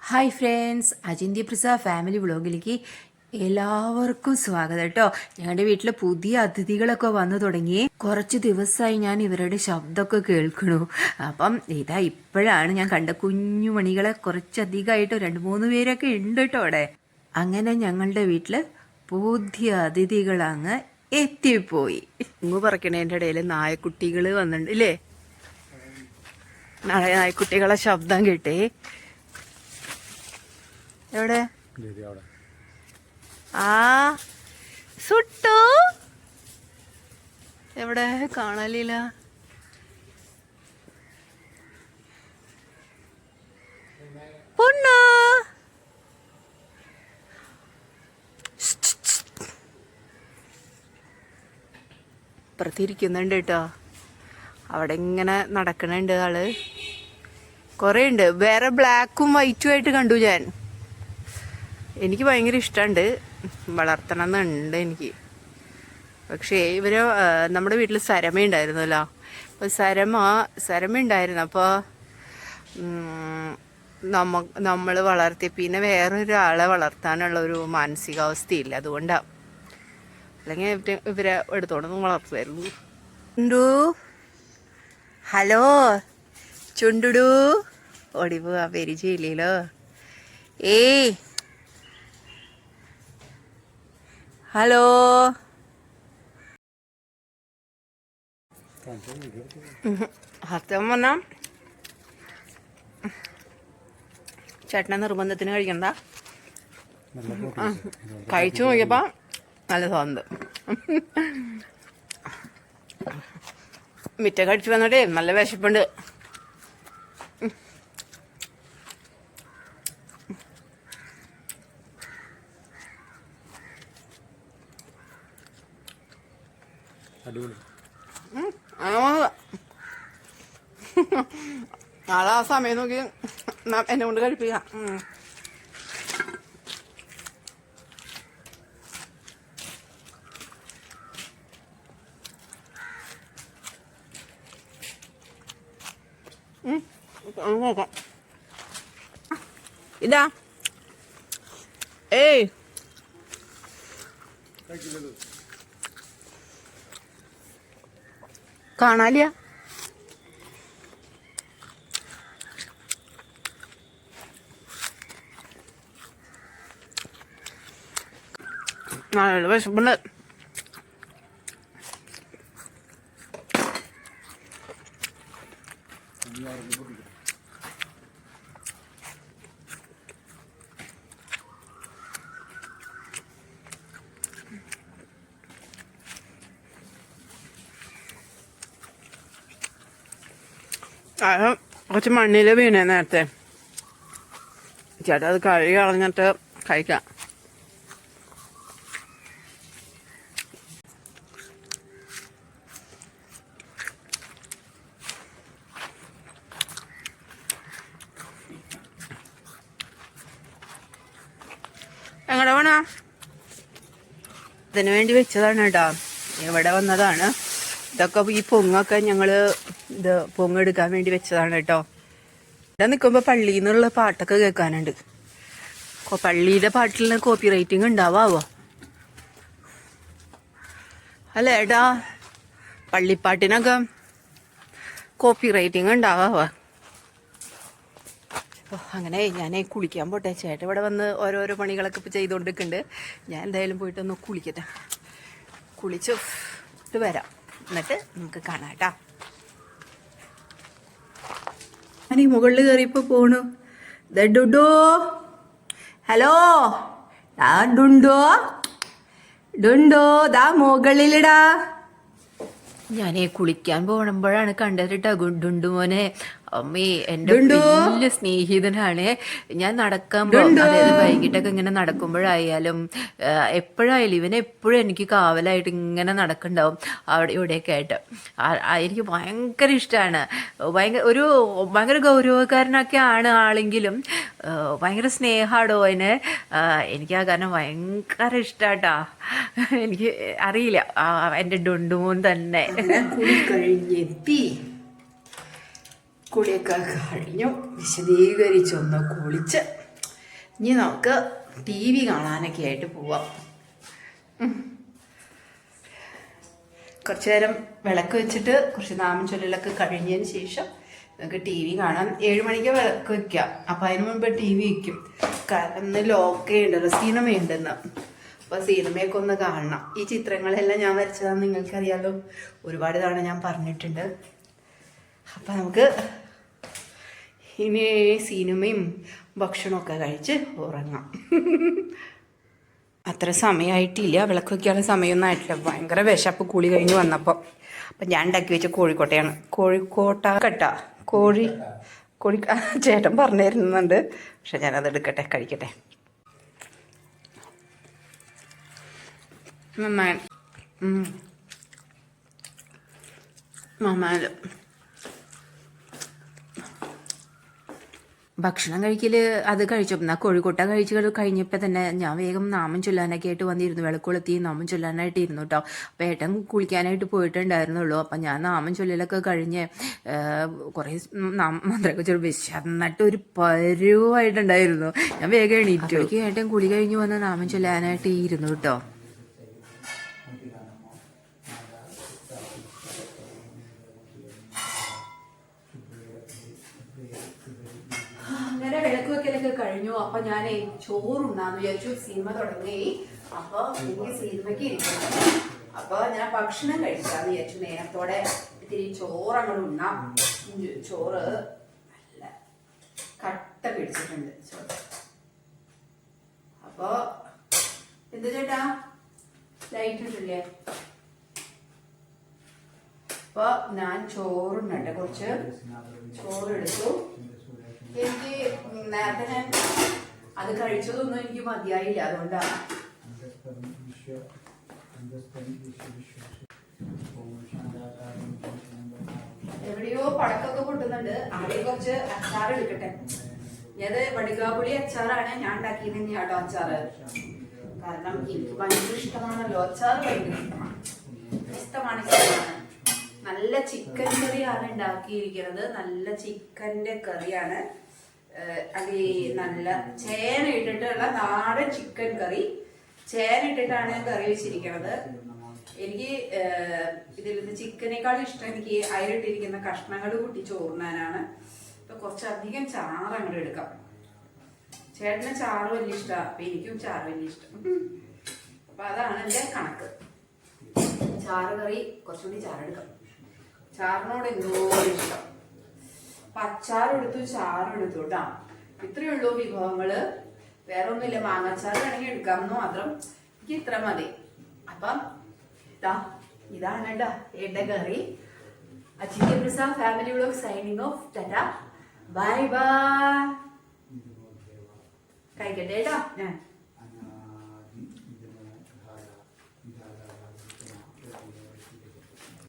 Hi friends, അജിന്ത്യ പ്രസ family വ്ളോഗിലേക്ക് എല്ലാവർക്കും സ്വാഗതം കേട്ടോ. ഞങ്ങളുടെ വീട്ടിൽ പുതിയ അതിഥികളൊക്കെ വന്നു തുടങ്ങി. കുറച്ച് ദിവസമായി ഞാൻ ഇവരുടെ ശബ്ദമൊക്കെ കേൾക്കണു. അപ്പം ഇതാ ഇപ്പോഴാണ് ഞാൻ കണ്ട കുഞ്ഞു മണികളെ കുറച്ചധികമായിട്ട് 2-3 പേരൊക്കെ ഉണ്ട് കേട്ടോ അവിടെ. അങ്ങനെ ഞങ്ങളുടെ വീട്ടിൽ പുതിയ അതിഥികൾ അങ്ങ് എത്തിപ്പോയി. ഇങ്ങ് പറക്കണേൻ്റെ ഇടയിൽ നായക്കുട്ടികൾ വന്നിട്ടുണ്ട് ഇല്ലേ. നായക്കുട്ടികളെ ശബ്ദം കേട്ടേ. എവിടെ ആ സുട്ടു എവിടെ കാണലില്ല. പൊണ്ണു ഇപ്പുറത്തിരിക്കുന്നുണ്ട് കേട്ടോ. അവിടെ ഇങ്ങനെ നടക്കണുണ്ട് ആള്. കുറേ ഉണ്ട്. വേറെ ബ്ലാക്കും വൈറ്റും ആയിട്ട് കണ്ടു ഞാൻ. എനിക്ക് ഭയങ്കര ഇഷ്ടമുണ്ട്, വളർത്തണം എന്നുണ്ട് എനിക്ക്. പക്ഷേ ഇവർ നമ്മുടെ വീട്ടിൽ സരമ ഉണ്ടായിരുന്നല്ലോ. അപ്പോൾ സരമ ഉണ്ടായിരുന്നു. അപ്പോൾ നമ്മൾ വളർത്തി പിന്നെ വേറൊരാളെ വളർത്താനുള്ള ഒരു മാനസികാവസ്ഥയില്ല. അതുകൊണ്ടാണ്. അല്ലെങ്കിൽ ഇവരെ എടുത്തോണ്ട് വളർത്തുമായിരുന്നു. ചുണ്ടു, ഹലോ ചുണ്ടുടു, ഓടിപ്പോ ആ പരിചയമില്ലല്ലോ. ഏയ് ഹലോ, സത്യം പറഞ്ഞാൽ ചേട്ടനെ നിർബന്ധത്തിന് കഴിക്കണ്ട. കഴിച്ചു നോക്കിയപ്പോ നല്ല സ്വാദം. മിറ്റ കഴിച്ചു വന്നിട്ടേ നല്ല വിശപ്പുണ്ട്. നാളെ ആ സമയം നോക്കി എന്നെ കൊണ്ട് കഴിപ്പിക്കാം. നോക്കാം. ഇതാ ഏയ് കാണാലിയ. നല്ല വിശപ്പുണ്ട്. കുറച്ച് മണ്ണിൽ വീണേ നേരത്തെ. ചേട്ടാ അത് കഴുകി കളഞ്ഞിട്ട് കഴിക്കാം. എങ്ങടെ വേണോ? ഇതിനു വേണ്ടി വെച്ചതാണ് കേട്ടോ. ഇവിടെ വന്നതാണ്. ഇതൊക്കെ ഈ പൊങ്ങൊക്കെ ഞങ്ങള് പൊങ്ങെടുക്കാൻ വേണ്ടി വെച്ചതാണ് കേട്ടോ. ഇവിടെ നിൽക്കുമ്പോൾ പള്ളിയിൽ നിന്നുള്ള പാട്ടൊക്കെ കേൾക്കാനുണ്ട്. പള്ളിയുടെ പാട്ടിൽ കോപ്പി റൈറ്റിംഗ് ഉണ്ടാവാവോ? അല്ല ഏട്ടാ, പള്ളിപ്പാട്ടിനൊക്കെ കോപ്പി റൈറ്റിംഗ് ഉണ്ടാവാവോ? അപ്പോൾ അങ്ങനെ ഞാൻ കുളിക്കാൻ പോട്ടെ. ചേട്ടൻ ഇവിടെ വന്ന് ഓരോരോ പണികളൊക്കെ ഇപ്പോൾ ചെയ്തുകൊണ്ടിരിക്കുന്നുണ്ട്. ഞാൻ എന്തായാലും പോയിട്ടൊന്ന് കുളിക്കട്ടെ. കുളിച്ചിട്ട് വരാം, എന്നിട്ട് നമുക്ക് കാണാം കേട്ടോ. ഞാൻ ഈ മുകളിൽ കയറിയപ്പോൾ പോണു. ഡുഡോ, ഹലോ, ഡുണ്ടോ ഡുണ്ടോ, ദാ മുകളിലിടാ. ഞാനേ കുളിക്കാൻ പോണമ്പോഴാണ് കണ്ടതിട്ടാ ഡുണ്ടുമോനെ. അമ്മേ, എൻ്റെ വലിയ സ്നേഹിതനാണ്. ഞാൻ നടക്കുമ്പോൾ, അതായത് വൈകിട്ടൊക്കെ ഇങ്ങനെ നടക്കുമ്പോഴായാലും എപ്പോഴായാലും ഇവനെ എപ്പോഴും എനിക്ക് കാവലായിട്ട് ഇങ്ങനെ നടക്കുന്നുണ്ടാവും അവിടെ ഇവിടെയൊക്കെ ആയിട്ട്. എനിക്ക് ഭയങ്കര ഇഷ്ടമാണ്. ഭയങ്കര ഗൗരവക്കാരനൊക്കെ ആണ് ആളെങ്കിലും ഭയങ്കര സ്നേഹമാടോ അതിന്. എനിക്ക് ആ കാരണം ഭയങ്കര ഇഷ്ടാട്ടാ. എനിക്ക് അറിയില്ല, എൻ്റെ ഡുണ്ടുമോൻ തന്നെ. കഴിഞ്ഞെത്തി, കുളിയൊക്കെ കഴിഞ്ഞു, വിശദീകരിച്ചൊന്ന് കുളിച്ച് ഇനി നമുക്ക് ടി വി കാണാനൊക്കെ ആയിട്ട് പോവാം. കുറച്ചു നേരം വിളക്ക് വെച്ചിട്ട് കുറച്ച് നാമം ചൊല്ലലൊക്കെ കഴിഞ്ഞതിന് ശേഷം നമുക്ക് ടി വി കാണാം. 7 മണിക്ക് വിളക്ക് വയ്ക്കാം. അപ്പം അതിന് മുൻപ് ടി വി വയ്ക്കും. കാരണം ഇന്ന് ലോക്കയുണ്ടല്ലോ, സിനിമയുണ്ടെന്ന്. അപ്പോൾ സിനിമയൊക്കെ ഒന്ന് കാണണം. ഈ ചിത്രങ്ങളെല്ലാം ഞാൻ വരച്ചതാണെന്ന് നിങ്ങൾക്കറിയാലോ, ഒരുപാട് തവണ ഞാൻ പറഞ്ഞിട്ടുണ്ട്. അപ്പം നമുക്ക് ഇനി സിനിമയും ഭക്ഷണമൊക്കെ കഴിച്ച് ഉറങ്ങാം. അത്ര സമയമായിട്ടില്ല, വിളക്ക് വയ്ക്കാനുള്ള സമയമൊന്നും ആയിട്ടില്ല. ഭയങ്കര വിശപ്പ് കുളി കഴിഞ്ഞ് വന്നപ്പോൾ. അപ്പം ഞാൻ ഉണ്ടാക്കി വെച്ച കോഴിക്കോട്ടയാണ്. കോഴി ചേട്ടൻ പറഞ്ഞു തരുന്നുണ്ട്. പക്ഷെ ഞാനത് എടുക്കട്ടെ, കഴിക്കട്ടെ. ഭക്ഷണം കഴിക്കൽ അത് കഴിച്ചപ്പോൾ കോഴിക്കോട്ട കഴിച്ച് കഴിഞ്ഞപ്പോൾ തന്നെ ഞാൻ വേഗം നാമം ചൊല്ലാനൊക്കെ ആയിട്ട് വന്നിരുന്നു. വിളക്കുകൊളുത്തി നാമം ചൊല്ലാനായിട്ട് ഇരുന്നു കേട്ടോ. അപ്പോൾ ഏട്ടൻ കുളിക്കാനായിട്ട് പോയിട്ടുണ്ടായിരുന്നുള്ളൂ. അപ്പം ഞാൻ നാമം ചൊല്ലലൊക്കെ കഴിഞ്ഞ് കുറേ മന്ത്രമൊക്കെ ചൊല്ലി വിശന്നിട്ട് ഒരു പരുവായിട്ടുണ്ടായിരുന്നു. ഞാൻ വേഗം എണീറ്റു. ഏട്ടൻ കുളി കഴിഞ്ഞ് വന്ന് നാമം ചൊല്ലാനായിട്ട് ഇരുന്നു കേട്ടോ. അങ്ങനെ വിളക്ക് വെക്കലൊക്കെ കഴിഞ്ഞു. അപ്പൊ ഞാൻ ചോറുണ്ടാന്ന് വിചാരിച്ചു. സിനിമ തുടങ്ങി. അപ്പൊ എനിക്ക് സിനിമയ്ക്ക് ഇരിക്കണം. അപ്പൊ ഞാൻ ഭക്ഷണം കഴിക്കാന്ന് വിചാരിച്ചു. നേരത്തോടെ ഇത്തിരി ചോറ് അങ്ങോട്ട് ഉണ്ണാം. ചോറ് നല്ല കട്ട പിടിച്ചിട്ടുണ്ട് ചോറ്. അപ്പൊ എന്ത് ചേട്ടാ ലൈറ്റ് ഇട്ടില്ലേ? അപ്പൊ ഞാൻ ചോറുണ്ടട്ടെ, കുറച്ച് ചോറെടുത്തു. എനിക്ക് നേരത്തെ ഞാൻ അത് കഴിച്ചതൊന്നും എനിക്ക് മതിയായില്ല, അതുകൊണ്ടാണ്. എവിടെയോ പടക്കൊക്കെ പൊട്ടുന്നുണ്ട്. ആദ്യം കുറച്ച് അച്ചാർ എടുക്കട്ടെ. അത് വടികാപുളി അച്ചാറാണ് ഞാൻ ഉണ്ടാക്കിയത് തന്നെയാട്ടോ അച്ചാറ്. കാരണം എനിക്ക് ഭയങ്കര ഇഷ്ടമാണല്ലോ അച്ചാറ്, ഭയങ്കര ഇഷ്ടമാണ്. നല്ല ചിക്കൻ കറിയാണ് ഉണ്ടാക്കിയിരിക്കുന്നത്. നല്ല ചിക്കൻ്റെ കറിയാണ്. അത് നല്ല ചേന ഇട്ടിട്ടുള്ള നാടൻ ചിക്കൻ കറി. ചേന ഇട്ടിട്ടാണ് കറി വെച്ചിരിക്കുന്നത്. എനിക്ക് ഇതിൽ ചിക്കനേക്കാളും ഇഷ്ടം എനിക്ക് അയിലിട്ടിരിക്കുന്ന കഷ്ണങ്ങൾ കൂട്ടി ചോറിനാനാണ്. ഇപ്പൊ കുറച്ചധികം ചാറ് അങ്ങോട്ട് എടുക്കാം. ചേട്ടന് ചാറ് വലിയ ഇഷ്ടമാണ്. അപ്പൊ എനിക്കും ചാറ് വലിയ ഇഷ്ടം. അപ്പൊ അതാണ് എൻ്റെ കണക്ക്. ചാറ് കറി കുറച്ചുകൂടി ചാറെടുക്കാം. ചാറിനോട് എന്തോ ഇഷ്ടം. അപ്പൊ അച്ചാറെടുത്തു, ചാറെടുത്തു കേട്ടോ. ഇത്രയേ ഉള്ളൂ വിഭവങ്ങള്. വേറെ ഒന്നുമില്ല. മാങ്ങാച്ചാറ് വേണമെങ്കിൽ എടുക്കാമെന്ന് മാത്രം. എനിക്ക് ഇത്ര മതി. അപ്പം ഇതാണ് കേട്ടോ എന്റെ കറി. Ajintya Prasad family vlog signing off. Tata bye bye. കഴിക്കട്ടെ കേട്ടോ ഞാൻ.